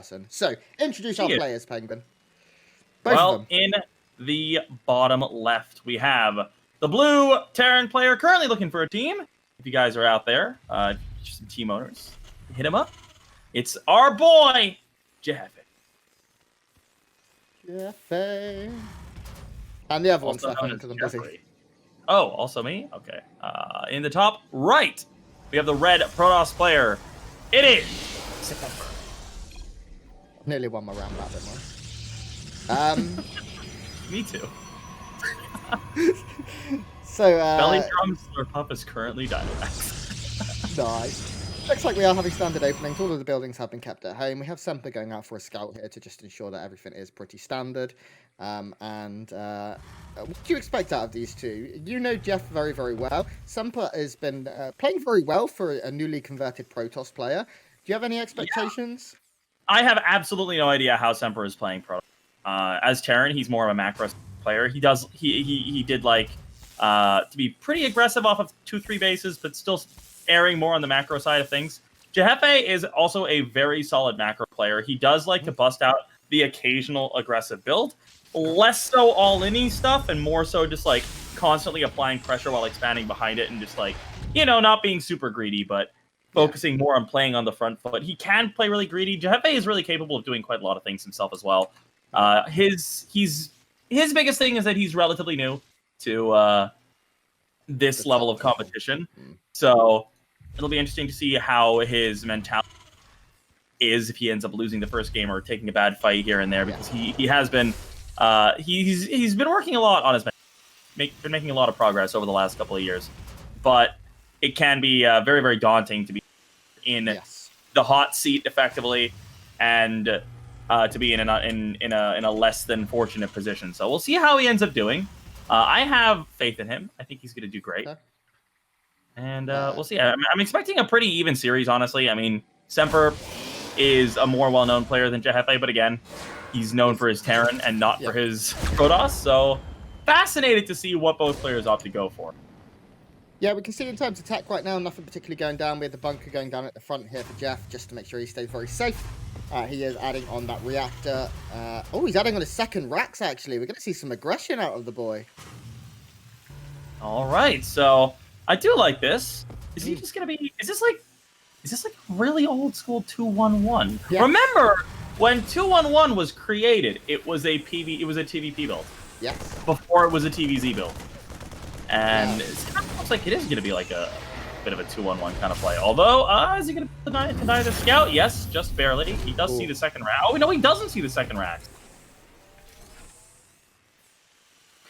person. So, introduce our players, Penguin. Both well, of them. in the bottom left, we have the blue Terran player currently looking for a team. If you guys are out there, some team owners, hit him up. It's our boy, jheffe. jheffe. And the other one's Stefan because I'm busy. Oh, also me? Okay. In the top right, we have the red Protoss player. It is Semper. Nearly won my round that one. Me too. So, Belly Drum Slurp Up is currently Dynamax. Nice. Looks like we are having standard openings. All of the buildings have been kept at home. We have Semper going out for a scout here to just ensure that everything is pretty standard. What do you expect out of these two? You know Jeff very, very well. Semper has been playing very well for a newly converted Protoss player. Do you have any expectations? Yeah. I have absolutely no idea how Semper is playing Protoss. As Terran, he's more of a macro player. He did like to be pretty aggressive off of 2-3 bases, but still erring more on the macro side of things. jheffe is also a very solid macro player. He does like to bust out the occasional aggressive build, less so all-in-y stuff, and more so just like constantly applying pressure while expanding behind it and just like, you know, not being super greedy, but focusing more on playing on the front foot. He can play really greedy. jheffe is really capable of doing quite a lot of things himself as well. His biggest thing is that he's relatively new to this level of competition. So it'll be interesting to see how his mentality is if he ends up losing the first game or taking a bad fight here and there, because he has been he's been working a lot on his been making a lot of progress over the last couple of years, but it can be very, very daunting to be in the hot seat effectively and to be in a less than fortunate position. So we'll see how he ends up doing. I have faith in him. I think he's going to do great. And we'll see. I'm expecting a pretty even series, honestly. I mean, Semper is a more well-known player than jheffe, but again, he's known for his Terran and not for his Protoss. So fascinated to see what both players opt to go for. Yeah, we can see in terms of tech right now, nothing particularly going down. We have the bunker going down at the front here for Jeff, just to make sure he stays very safe. He is adding on that reactor. Oh, he's adding on his second Rax, actually. We're going to see some aggression out of the boy. All right, so I do like this. Is he just going to be... Is this like really old school 2-1-1? Yeah. Remember, when 2-1-1 was created, it was a TVP build. Yes. Before it was a TVZ build. And it kind of looks like it is going to be like a bit of a 2-1-1 kind of play. Although, is he going to deny the scout? Yes, just barely. He does see the second rack. Oh, no, he doesn't see the second rack.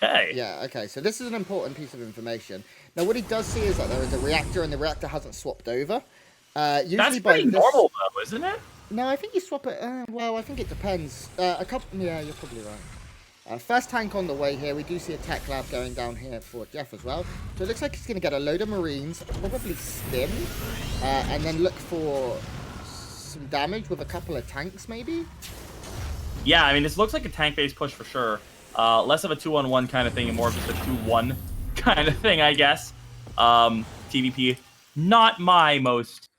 Okay. Yeah, okay. So this is an important piece of information. Now, what he does see is that there is a reactor, and the reactor hasn't swapped over. Usually that's pretty normal, though, isn't it? No, I think you swap it. Well, I think it depends. Yeah, you're probably right. First tank on the way here. We do see a tech lab going down here for Jeff as well. So it looks like he's going to get a load of Marines, probably stim, and then look for some damage with a couple of tanks, maybe? Yeah, I mean, this looks like a tank-based push for sure. Less of a 2-on-1 kind of thing and more of just a 2-1 kind of thing, I guess. TVP, not my most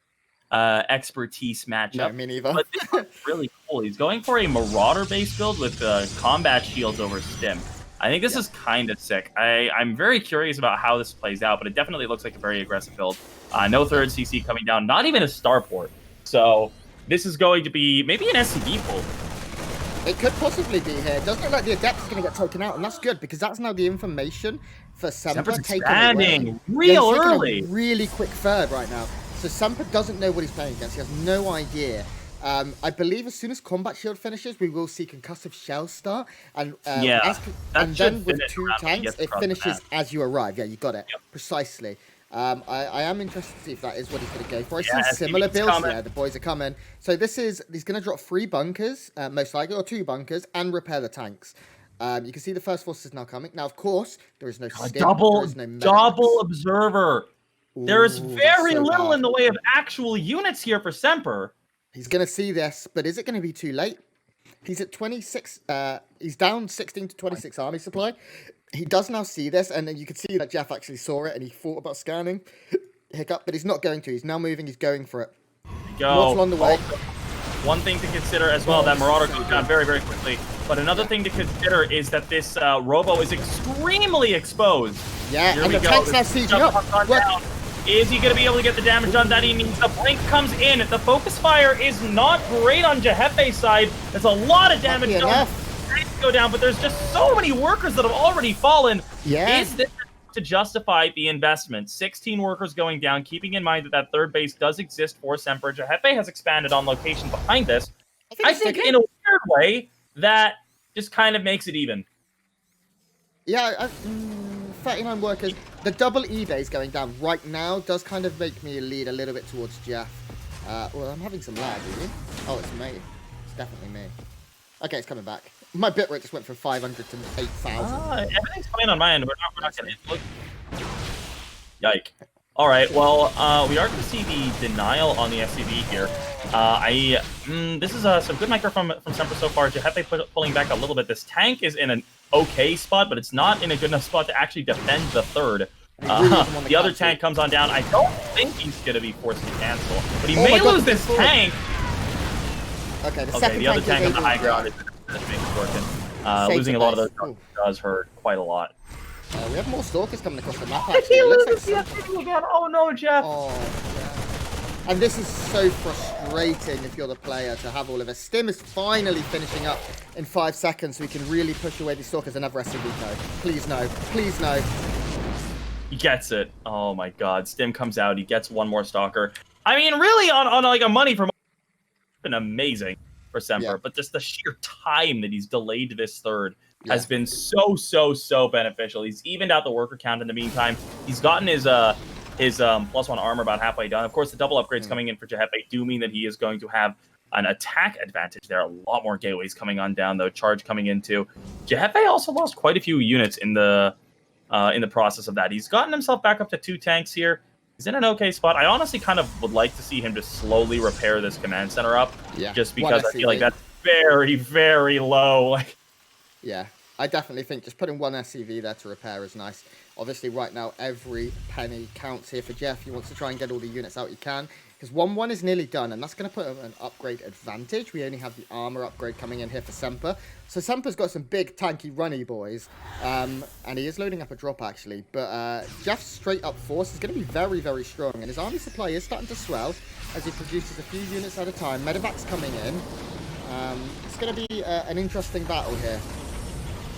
expertise matchup. No, me neither. But this is really cool. He's going for a Marauder-based build with combat shields over stim. I think this is kind of sick. I'm very curious about how this plays out, but it definitely looks like a very aggressive build. No third CC coming down, not even a starport. So this is going to be maybe an SCV pull. It could possibly be here. It doesn't look like the Adept is going to get taken out, and that's good, because that's now the information for Semper taken away. Real early. A really quick third right now. So Semper doesn't know what he's playing against. He has no idea. I believe as soon as Combat Shield finishes, we will see Concussive Shell start. And, and then with 2 tanks, it finishes as you arrive. Yeah, you got it. Yep. Precisely. I am interested to see if that is what he's going to go for. I see similar builds there. The boys are coming. So he's going to drop 3 bunkers, most likely, or 2 bunkers, and repair the tanks. You can see the first forces now coming. Now, of course, there is no double observer. Ooh, there is very little in the way of actual units here for Semper. He's going to see this, but is it going to be too late? He's at 26. He's down 16 to 26 army supply. He does now see this, and then you can see that Jeff actually saw it, and he thought about scanning. Hiccup, but he's not going to. He's now moving. He's going for it. Go. What's on the way? One thing to consider as well, that Marauder goes down very, very quickly. But another thing to consider is that this Robo is extremely exposed. Yeah, Here and we the go. tank's now sieging up. Is he going to be able to get the damage done that he needs? The blink comes in. The focus fire is not great on jheffe's side. There's a lot of damage done. Go down, but there's just so many workers that have already fallen. Yeah. Is this to justify the investment? 16 workers going down, keeping in mind that that third base does exist for Semper. jheffe has expanded on location behind this. I think in a weird way, that just kind of makes it even. Yeah, 39 workers. The double eBay going down right now does kind of make me lead a little bit towards Jeff. Well, I'm having some lag, really. Oh, it's me. It's definitely me. Okay, it's coming back. My bitrate just went from 500 to 8,000. Everything's fine on my end. We're not getting it. Yike. All right. Well, we are going to see the denial on the SCV here. This is some good micro from Semper so far. jheffe pulling back a little bit. This tank is in an okay spot, but it's not in a good enough spot to actually defend the third. The other tank comes on down. I don't think he's going to be forced to cancel, but he may lose this tank. Okay, the other tank on the high ground is working. Losing a lot of those does hurt quite a lot. We have more stalkers coming across the map, actually. It looks like again. Oh no, Jeff! Oh, yeah. And this is so frustrating if you're the player to have all of this. Stim is finally finishing up in 5 seconds, so we can really push away these stalkers. Another SCV code. Please no. Please no. He gets it. Oh my god. Stim comes out. He gets one more stalker. I mean, really, on like a money for been amazing for Semper, but just the sheer time that he's delayed this third has been so beneficial. He's evened out the worker count in the meantime. He's gotten his +1 armor about halfway done. Of course, the double upgrades coming in for jheffe do mean that he is going to have an attack advantage there. A lot more gateways coming on down, though. Charge coming into. jheffe also lost quite a few units in the process of that. He's gotten himself back up to 2 tanks here. He's in an okay spot. I honestly kind of would like to see him just slowly repair this command center up. Yeah. Just because I feel like that's very, very low. Like. Yeah, I definitely think just putting 1 SCV there to repair is nice. Obviously, right now, every penny counts here for Jeff. He wants to try and get all the units out he can. Because 1-1 is nearly done, and that's going to put him an upgrade advantage. We only have the armor upgrade coming in here for Semper. So Semper's got some big, tanky, runny boys. And he is loading up a drop, actually. But Jeff's straight-up force is going to be very, very strong. And his army supply is starting to swell as he produces a few units at a time. Medevac's coming in. It's going to be an interesting battle here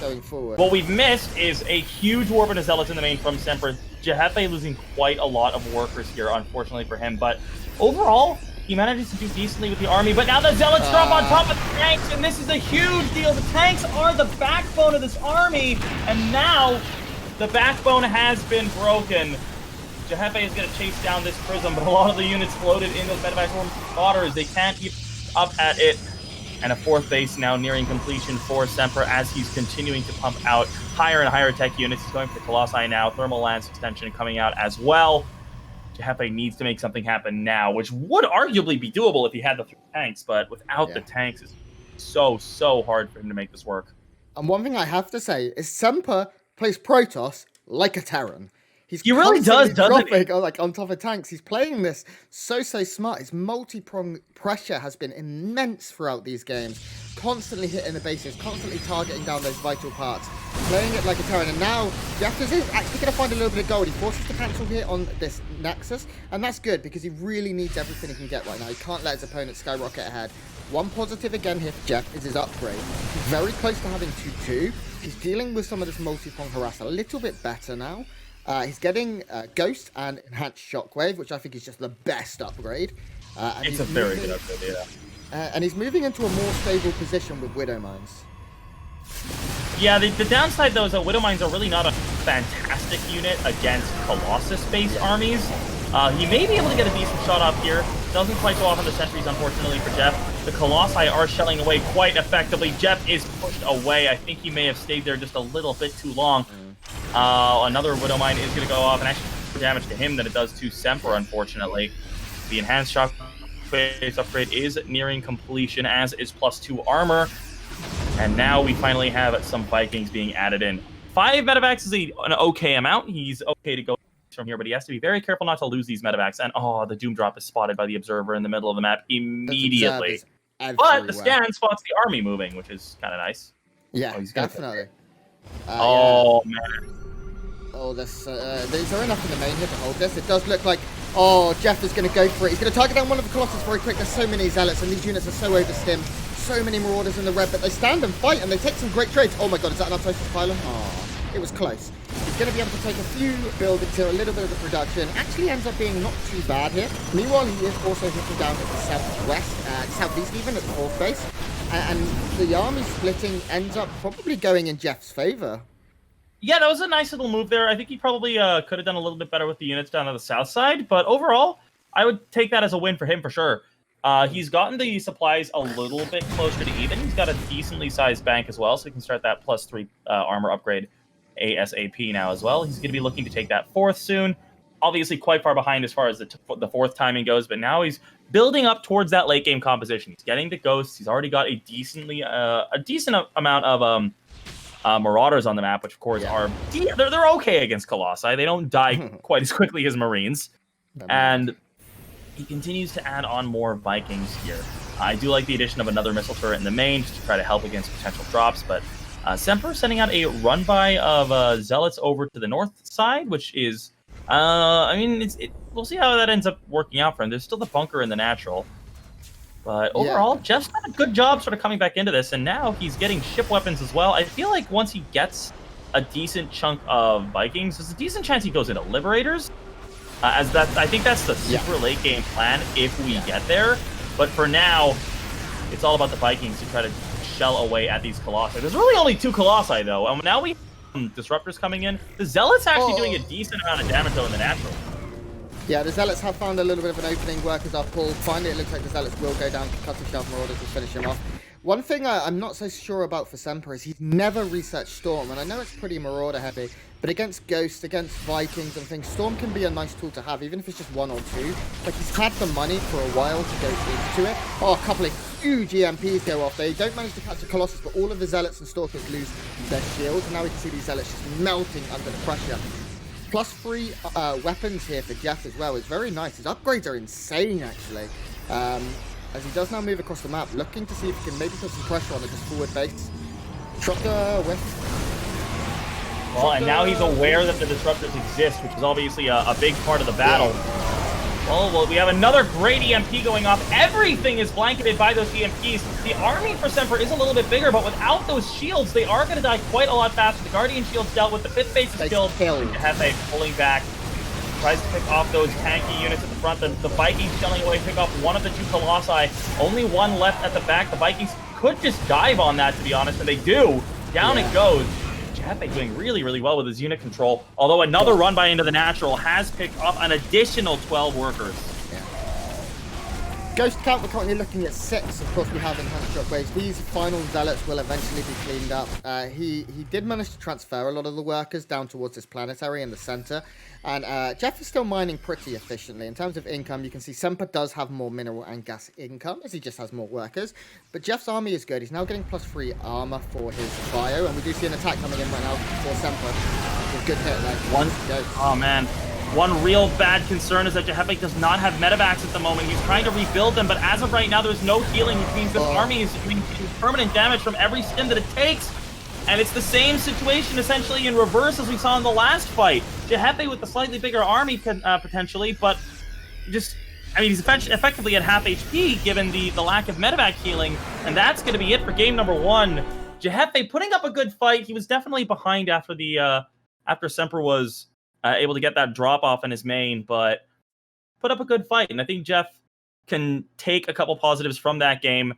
going forward. What we've missed is a huge Warp and a Zealot in the main from Semper. jheffe losing quite a lot of workers here, unfortunately for him. But overall, he manages to do decently with the army. But now the Zealots drop on top of the tanks, and this is a huge deal. The tanks are the backbone of this army, and now the backbone has been broken. jheffe is going to chase down this prism, but a lot of the units floated in those medevac waters. They can't keep up at it. And a 4th base now nearing completion for Semper as he's continuing to pump out higher and higher tech units. He's going for the Colossi now. Thermal Lance extension coming out as well. jheffe needs to make something happen now, which would arguably be doable if he had the 3 tanks, but without the tanks, it's so hard for him to make this work. And one thing I have to say is Semper plays Protoss like a Terran. He really does, doesn't he? Like on top of tanks. He's playing this so smart. His multi-pronged pressure has been immense throughout these games. Constantly hitting the bases, constantly targeting down those vital parts. Playing it like a Terran. And now Jeff is actually going to find a little bit of gold. He forces the cancel here on this Nexus. And that's good because he really needs everything he can get right now. He can't let his opponent skyrocket ahead. One positive again here for Jeff is his upgrade. He's very close to having 2-2. He's dealing with some of this multi-pronged harass a little bit better now. He's getting Ghost and Enhanced Shockwave, which I think is just the best upgrade. It's a very good upgrade, yeah. And he's moving into a more stable position with Widow Mines. Yeah, the downside, though, is that Widow Mines are really not a fantastic unit against Colossus-based armies. He may be able to get a decent shot off here. Doesn't quite go off on the sentries, unfortunately, for Jeff. The Colossi are shelling away quite effectively. Jeff is pushed away. I think he may have stayed there just a little bit too long. Another Widow Mine is going to go off and actually do more damage to him than it does to Semper, unfortunately. The Enhanced Shockwave upgrade is nearing completion, as is +2 armor. And now we finally have some Vikings being added in. 5 medevacs is an okay amount. He's okay to go from here, but he has to be very careful not to lose these medevacs. And the Doom Drop is spotted by the Observer in the middle of the map immediately. everywhere. But the scan spots the army moving, which is kind of nice. Yeah, definitely. Man. Oh, these are enough in the main here to hold this. It does look like, Jeff is going to go for it. He's going to target down one of the Colossus very quick. There's so many Zealots, and these units are so overstimmed. So many Marauders in the red, but they stand and fight, and they take some great trades. Oh my god, is that an Apoptosis Pylon? Oh, it was close. He's going to be able to take a few buildings here, a little bit of the production. Actually ends up being not too bad here. Meanwhile, he is also hitting down at the southeast even, at the 4th base. And the army splitting ends up probably going in Jeff's favor. Yeah, that was a nice little move there. I think he probably could have done a little bit better with the units down on the south side, but overall, I would take that as a win for him for sure. He's gotten the supplies a little bit closer to even. He's got a decently sized bank as well, so he can start that +3 armor upgrade ASAP now as well. He's going to be looking to take that 4th soon. Obviously quite far behind as far as the 4th timing goes, but now he's building up towards that late game composition. He's getting the ghosts. He's already got a decent amount of Marauders on the map, which of course are they're okay against Colossi. They don't die quite as quickly as Marines, and he continues to add on more Vikings here. I do like the addition of another missile turret in the main just to try to help against potential drops, but Semper sending out a run-by of Zealots over to the north side, which is, we'll see how that ends up working out for him. There's still the bunker in the natural. But overall, Jeff's done a good job sort of coming back into this, and now he's getting ship weapons as well. I feel like once he gets a decent chunk of Vikings, there's a decent chance he goes into Liberators. I think that's the super late game plan if we get there. But for now, it's all about the Vikings to try to shell away at these Colossi. There's really only 2 Colossi, though. And now we have Disruptors coming in. The Zealots actually doing a decent amount of damage, though, in the natural. Yeah, the Zealots have found a little bit of an opening. Workers are pulled. Finally, it looks like the Zealots will go down to cut the shelf Marauders to finish him off. One thing I'm not so sure about for Semper is he's never researched Storm, and I know it's pretty Marauder heavy, but against Ghosts, against Vikings and things, Storm can be a nice tool to have, even if it's just 1 or 2. Like, he's had the money for a while to go into it. A couple of huge EMPs go off. They don't manage to catch the Colossus, but all of the Zealots and Stalkers lose their shields, and now we can see these Zealots just melting under the pressure. +3 weapons here for Jeff as well is very nice. His upgrades are insane, actually. As he does now move across the map, looking to see if he can maybe put some pressure on it, just forward base. Trucker with. Well, and now he's aware that the Disruptors exist, which is obviously a big part of the battle. Well, we have another great EMP going off. Everything is blanketed by those EMPs. The army for Semper is a little bit bigger, but without those shields, they are going to die quite a lot faster. The Guardian shields dealt with. The 5th base is killed. jheffe pulling back. Tries to pick off those tanky units at the front. The Vikings shelling away, pick off one of the 2 Colossi. Only 1 left at the back. The Vikings could just dive on that, to be honest, and they do. Down it goes. jheffe doing really, really well with his unit control. Although another run by into the natural has picked up an additional 12 workers. Ghost count, we're currently looking at 6. Of course, we have enhanced shockwaves. These final Zealots will eventually be cleaned up. He did manage to transfer a lot of the workers down towards this planetary in the center. And Jeff is still mining pretty efficiently. In terms of income, you can see Semper does have more mineral and gas income, as he just has more workers. But Jeff's army is good. He's now getting +3 armor for his bio. And we do see an attack coming in right now for Semper. It's a good hit there. Oh, man. One real bad concern is that jheffe does not have medevacs at the moment. He's trying to rebuild them, but as of right now, there's no healing, which means this army is doing permanent damage from every stim that it takes. And it's the same situation, essentially, in reverse as we saw in the last fight. jheffe with the slightly bigger army, potentially, but he's effectively at half HP, given the lack of medevac healing, and that's going to be it for game number 1. jheffe putting up a good fight. He was definitely behind after Semper was able to get that drop off in his main, but put up a good fight. And I think Jeff can take a couple positives from that game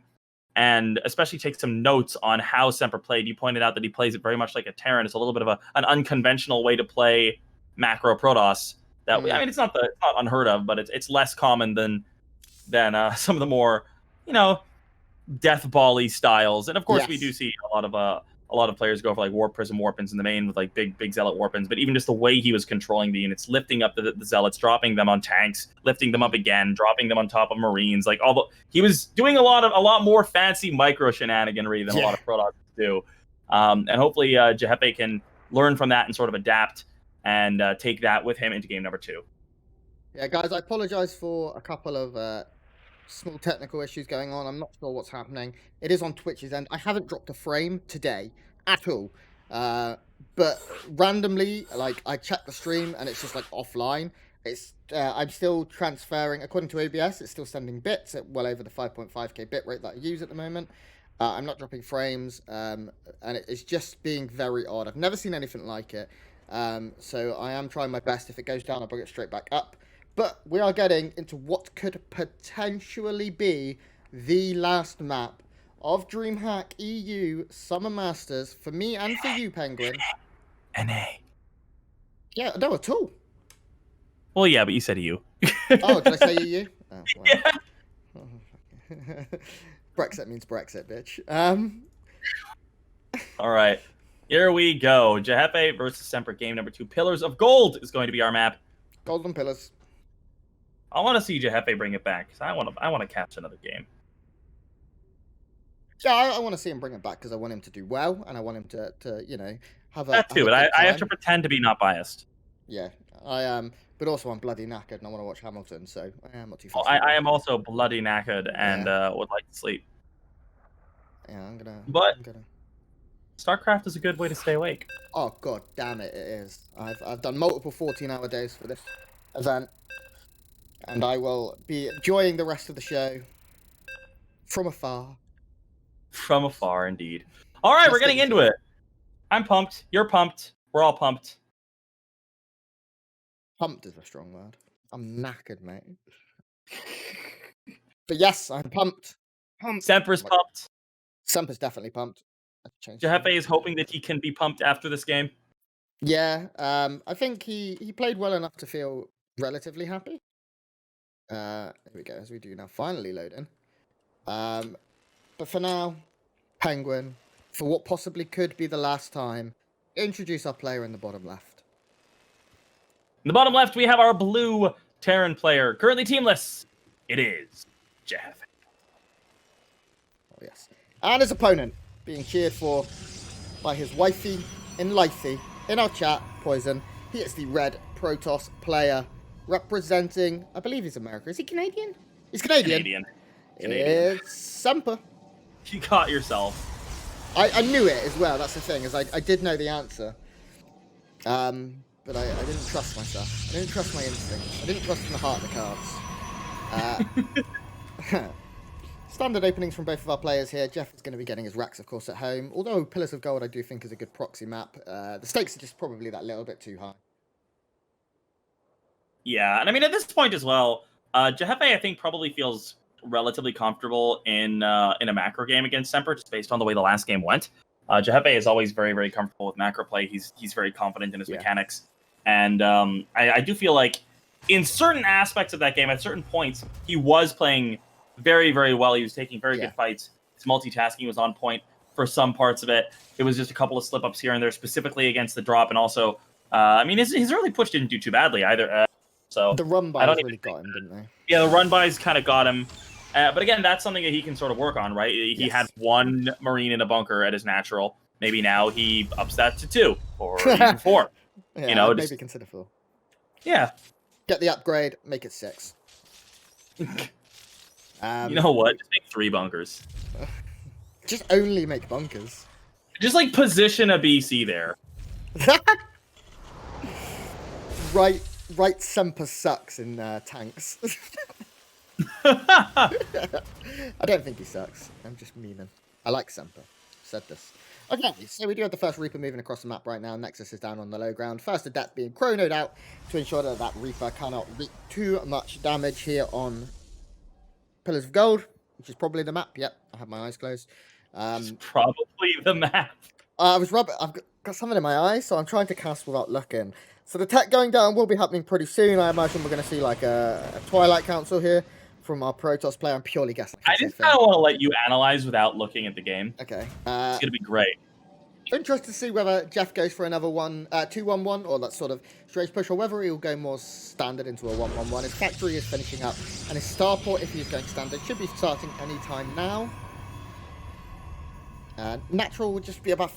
and especially take some notes on how Semper played. You pointed out that he plays it very much like a Terran. It's a little bit of an unconventional way to play macro Protoss. It's not unheard of, but it's less common than some of the more, death ball-y styles. And of course, we do see a lot of players go for like Warp Prism Warpins in the main with like big Zealot Warpins, but even just the way he was controlling the units, lifting up the Zealots, dropping them on tanks, lifting them up again, dropping them on top of Marines, he was doing a lot more fancy micro shenaniganry than a lot of Protoss do. And hopefully jheffe can learn from that and sort of adapt and take that with him into game number 2. Yeah, guys, I apologize for a couple of small technical issues going on. I'm not sure what's happening. It is on Twitch's end. I haven't dropped a frame today at all. But randomly, like, I checked the stream and it's just like offline. It's I'm still transferring, according to OBS, it's still sending bits at well over the 5.5k bit rate that I use at the moment. I'm not dropping frames, and it's just being very odd. I've never seen anything like it. So I am trying my best. If it goes down, I'll bring it straight back up. But we are getting into what could potentially be the last map of DreamHack EU Summer Masters for me and for you, Penguin. NA. Yeah, no, at all. Well, yeah, but you said EU. Oh, did I say EU? Oh, wow. Yeah. Brexit means Brexit, bitch. All right. Here we go. jheffe versus Semper, game number 2. Pillars of Gold is going to be our map. Golden Pillars. I want to see jheffe bring it back, because I want to catch another game. Yeah, I want to see him bring it back because I want him to do well, and I want him to you know, have a. That too, but I have to pretend to be not biased. Yeah, I am, but also I'm bloody knackered and I want to watch Hamilton, so I am not too. Well, I am also bloody knackered and would like to sleep. Yeah, I'm gonna. StarCraft is a good way to stay awake. Oh god, damn it! It is. I've done multiple 14-hour days for this event, and I will be enjoying the rest of the show from afar. From afar, indeed. All right, we're getting into it. I'm pumped. You're pumped. We're all pumped. Pumped is a strong word. I'm knackered, mate. But yes, I'm pumped. Semper's pumped. Semper's definitely pumped. jheffe is hoping that he can be pumped after this game. Yeah, I think he played well enough to feel relatively happy. Here we go, as we do now, finally loading. But for now, Penguin, for what possibly could be the last time, introduce our player in the bottom left. In the bottom left, we have our blue Terran player, currently teamless. It is jheffe. Oh, yes. And his opponent, being cheered for by his wifey in lifey in our chat, Poison. He is the red Protoss player, representing, I believe he's American. Is he Canadian? He's Canadian. Canadian. It's Semper. You caught yourself. I knew it as well. That's the thing, is I did know the answer. But I didn't trust myself. I didn't trust my instinct. I didn't trust in the heart of the cards. Standard openings from both of our players here. Jeff is going to be getting his racks, of course, at home. Although Pillars of Gold, I do think, is a good proxy map. The stakes are just probably that little bit too high. Yeah, and I mean, at this point as well, jheffe, I think, probably feels relatively comfortable in a macro game against Semper, just based on the way the last game went. jheffe is always very, very comfortable with macro play. He's very confident in his mechanics. And I do feel like in certain aspects of that game, at certain points, he was playing very, very well. He was taking very good fights. His multitasking was on point for some parts of it. It was just a couple of slip-ups here and there, specifically against the drop. And also, I mean, his early push didn't do too badly either. So the run-bys really got him, didn't they? Yeah, the run-bys kind of got him. But again, that's something that he can sort of work on, right? He had 1 Marine in a bunker at his natural. Maybe now he ups that to 2 or even 4. Yeah, you know, maybe consider 4. Yeah. Get the upgrade, make it 6. You know what? Just make 3 bunkers. Just only make bunkers. Just like position a BC there. Right, Semper sucks in tanks. I don't think he sucks. I'm just meaning. I like Semper. Said this. Okay, so we do have the first Reaper moving across the map right now. Nexus is down on the low ground. First adept being chronoed out to ensure that that Reaper cannot wreak too much damage here on Pillars of Gold, which is probably the map. Yep, I have my eyes closed. It's probably the map. I've got something in my eyes, so I'm trying to cast without looking. So the tech going down will be happening pretty soon. I imagine we're going to see like a Twilight Council here from our Protoss player. I'm purely guessing. I just kind of want to let you analyze without looking at the game. Okay. It's going to be great. Interested to see whether Jeff goes for another 2-1-1 or that sort of strange push, or whether he'll go more standard into a 1-1-1. His factory is finishing up, and his starport, if he's going standard, should be starting any time now. Natural would just be about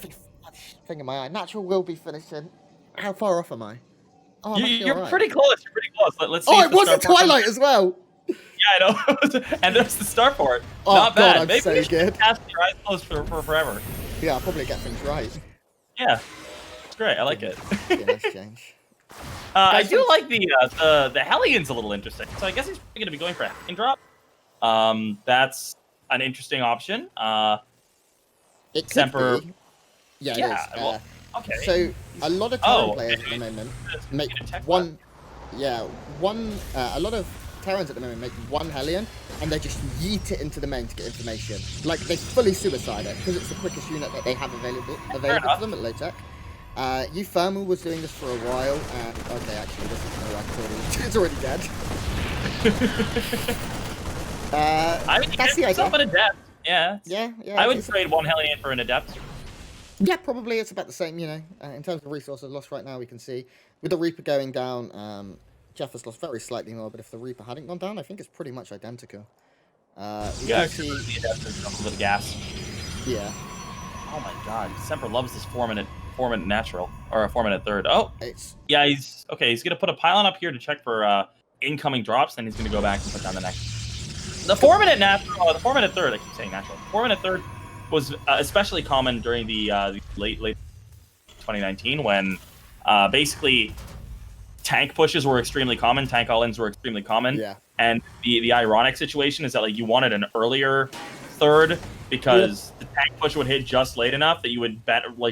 thing in my eye. Natural will be finishing. How far off am I? Oh, you're pretty close. You're pretty close. Let's see. Oh, it was a Twilight as well. Yeah, I know. And there's the start for it. Oh, Not bad. God, I'm Maybe so you should good. cast your eyes closed for forever. Yeah, I'll probably get things right. Yeah, it's great. I like it. Yeah, nice change. I do like the Hellions a little interesting. So I guess he's probably going to be going for a Hellion drop. That's an interesting option. It could Semper. be. Yeah, Yeah, it is. well, okay. So a lot of Terran players at the moment make one. Yeah, a lot of Terrans at the moment make one Hellion, and they just yeet it into the main to get information. Like they fully suicide it because it's the quickest unit that they have available to them at low tech. Thermal was doing this for a while, and okay, actually, this is no right. It's already dead. I mean, that's the idea. An adept. Yeah. Yeah. I would trade one Hellion for an adept. Yeah, probably it's about the same, you know. In terms of resources lost right now, we can see with the Reaper going down, jheffe has lost very slightly more, but if the Reaper hadn't gone down, I think it's pretty much identical. Yeah, see the adept is a little gas. Yeah. Oh my god, Semper loves this 4-minute natural, or a 4-minute third. Oh, yeah, he's gonna put a pylon up here to check for incoming drops, then he's gonna go back and put down the next. The 4-minute natural, the 4-minute third, I keep saying natural. 4-minute third was especially common during the late 2019 when basically tank pushes were extremely common, tank all-ins were extremely common. Yeah. And the ironic situation is that like you wanted an earlier third because the tank push would hit just late enough that you would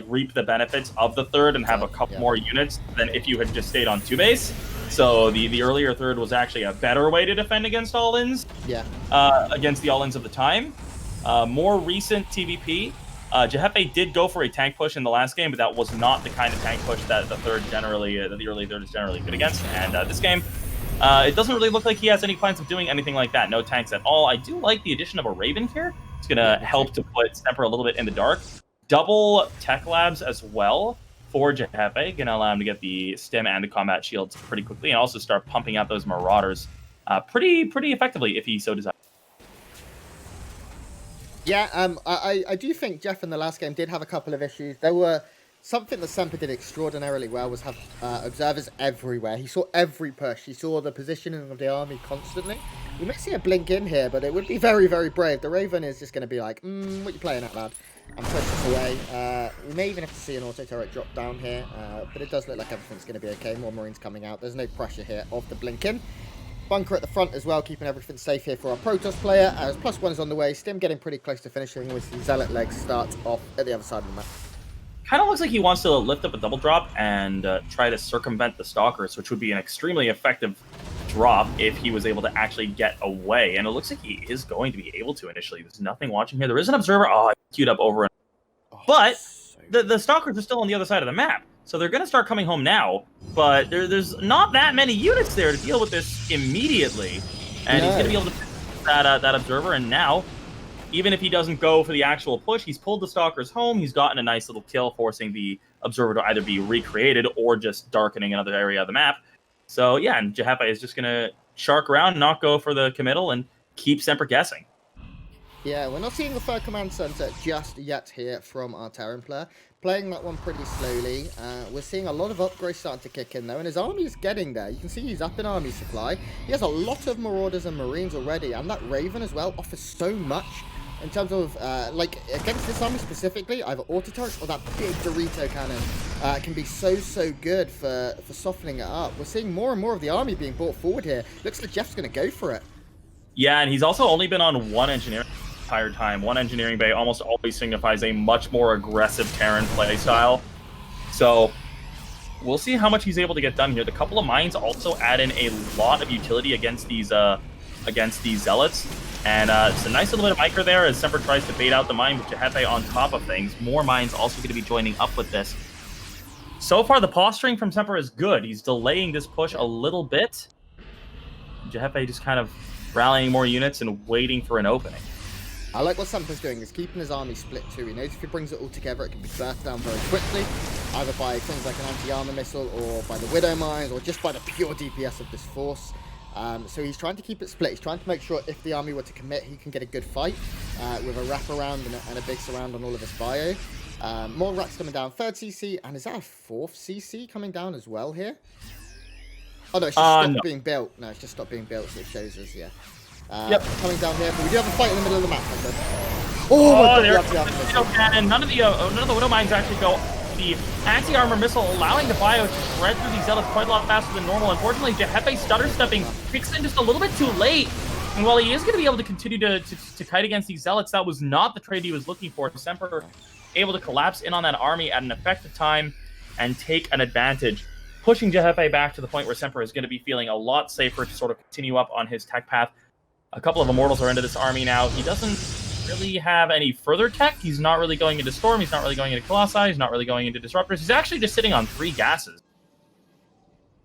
reap the benefits of the third and have a couple more units than if you had just stayed on 2 base. So the earlier third was actually a better way to defend against all-ins. Yeah. Against the all-ins of the time. More recent TVP, jheffe did go for a tank push in the last game, but that was not the kind of tank push that the early third is generally good against. And this game, it doesn't really look like he has any plans of doing anything like that. No tanks at all. I do like the addition of a Raven here. It's going to help to put Semper a little bit in the dark. Double tech labs as well for jheffe, going to allow him to get the stim and the combat shields pretty quickly, and also start pumping out those marauders pretty effectively if he so desires. Yeah, I do think jheffe in the last game did have a couple of issues. There were something that Semper did extraordinarily well was have observers everywhere. He saw every push. He saw the positioning of the army constantly. We may see a blink in here, but it would be very, very brave. The Raven is just going to be like, what you playing at, lad? And push this away. We may even have to see an auto turret drop down here, but it does look like everything's going to be okay. More Marines coming out. There's no pressure here of the blink in. Bunker at the front as well, keeping everything safe here for our Protoss player. As +1 is on the way. Stim getting pretty close to finishing with the Zealot legs start off at the other side of the map. Kind of looks like he wants to lift up a double drop and try to circumvent the Stalkers, which would be an extremely effective drop if he was able to actually get away. And it looks like he is going to be able to initially. There's nothing watching here. There is an observer. Oh, queued up over. But the Stalkers are still on the other side of the map. So they're going to start coming home now, but there's not that many units there to deal with this immediately. And he's going to be able to pick that observer, and now, even if he doesn't go for the actual push, he's pulled the Stalkers home, he's gotten a nice little kill, forcing the observer to either be recreated or just darkening another area of the map. So yeah, and jheffe is just going to shark around, not go for the committal, and keep Semper guessing. Yeah, we're not seeing the third command center just yet here from our Terran player. Playing that one pretty slowly. We're seeing a lot of upgrades starting to kick in though, and his army is getting there. You can see he's up in army supply. He has a lot of Marauders and Marines already, and that Raven as well offers so much in terms of, against this army specifically, either auto turrets or that big Dorito cannon can be so good for softening it up. We're seeing more and more of the army being brought forward here. Looks like jheffe's going to go for it. Yeah, and he's also only been on one engineering entire time. One engineering bay almost always signifies a much more aggressive Terran play style. So we'll see how much he's able to get done here. The couple of mines also add in a lot of utility against these zealots. And it's a nice little bit of micro there as Semper tries to bait out the mine with jheffe on top of things. More mines also going to be joining up with this. So far, the posturing from Semper is good. He's delaying this push a little bit. jheffe just kind of rallying more units and waiting for an opening. I like what Semper's doing. He's keeping his army split too. He knows if he brings it all together, it can be burst down very quickly, either by things like an anti-armor missile or by the Widow mines or just by the pure DPS of this force. So he's trying to keep it split. He's trying to make sure if the army were to commit, he can get a good fight with a wraparound and a big surround on all of his bio. More rats coming down. 3rd CC, and is that a 4th CC coming down as well here? Oh no, it's just stopped being built. No, it's just stopped being built, so it shows us, yeah. Coming down here, but we do have a fight in the middle of the map. Oh my god, there's cannon. None of the Widow Mines actually go. The anti-armor missile allowing the bio to shred through these zealots quite a lot faster than normal. Unfortunately, jheffe stutter stepping kicks in just a little bit too late. And while he is going to be able to continue to kite against these zealots, that was not the trade he was looking for. Semper able to collapse in on that army at an effective time and take an advantage, pushing jheffe back to the point where Semper is going to be feeling a lot safer to sort of continue up on his tech path. A couple of Immortals are into this army now. He doesn't really have any further tech. He's not really going into Storm. He's not really going into Colossi. He's not really going into Disruptors. He's actually just sitting on 3 gases.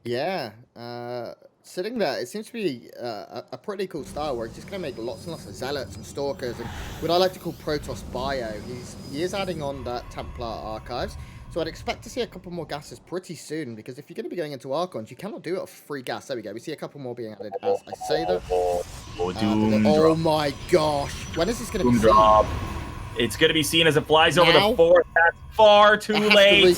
Yeah, sitting there, it seems to be a pretty cool style where he's just going to make lots and lots of Zealots and Stalkers and what I like to call Protoss bio. He is adding on that Templar Archives, so I'd expect to see a couple more gases pretty soon, because if you're going to be going into Archons, you cannot do it off 3 gas. There we go. We see a couple more being added as I say that. Oh my gosh. When is this going to be seen? It's going to be seen as it flies over the 4th. That's far too late.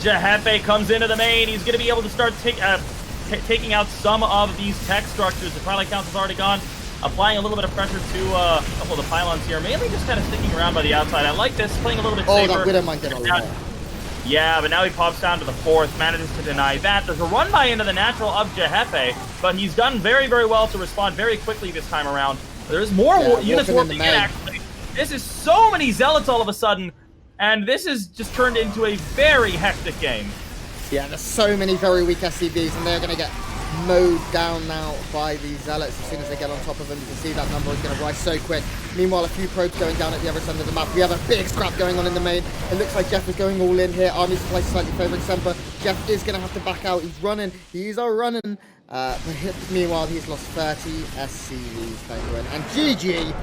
jheffe comes into the main. He's going to be able to start taking out some of these tech structures. The Twilight Council's already gone. Applying a little bit of pressure to a couple of the pylons here. Mainly just kind of sticking around by the outside. I like this, playing a little bit safer. Oh, that Widow might get a lot. Yeah, but now he pops down to the 4th, manages to deny that. There's a run by into the natural of jheffe, but he's done very, very well to respond very quickly this time around. There's more units warping in, actually. This is so many Zealots all of a sudden, and this has just turned into a very hectic game. Yeah, there's so many very weak SCVs, and they're going to get mowed down now by the Zealots as soon as they get on top of them. You can see that number is going to rise so quick. Meanwhile, a few probes going down at the other end of the map. We have a big scrap going on in the main. It looks like Jeff is going all in here. Army supply slightly favouring Semper. Jeff is going to have to back out. He's running. He's running. Meanwhile, he's lost 30 SCVs, and GG.